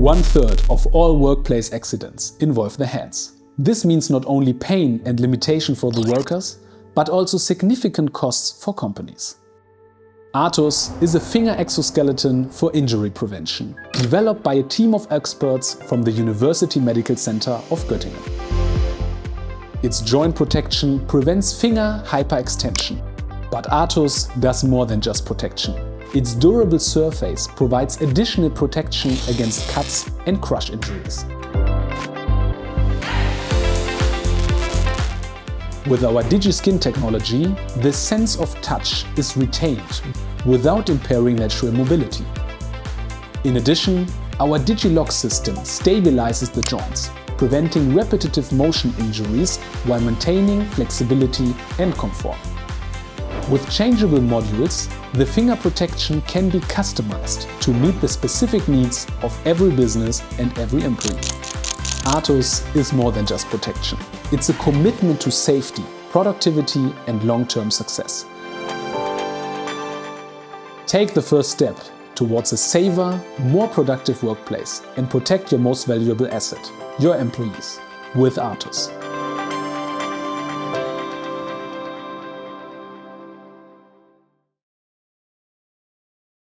1/3 of all workplace accidents involve the hands. This means not only pain and limitation for the workers, but also significant costs for companies. ARTUS is a finger exoskeleton for injury prevention, developed by a team of experts from the University Medical Center of Göttingen. Its joint protection prevents finger hyperextension. But ARTUS does more than just protection. Its durable surface provides additional protection against cuts and crush injuries. With our DigiSkin technology, the sense of touch is retained without impairing natural mobility. In addition, our DigiLock system stabilizes the joints, preventing repetitive motion injuries while maintaining flexibility and comfort. With changeable modules, the finger protection can be customized to meet the specific needs of every business and every employee. ARTUS is more than just protection. It's a commitment to safety, productivity and long-term success. Take the first step towards a safer, more productive workplace and protect your most valuable asset, your employees, with ARTUS.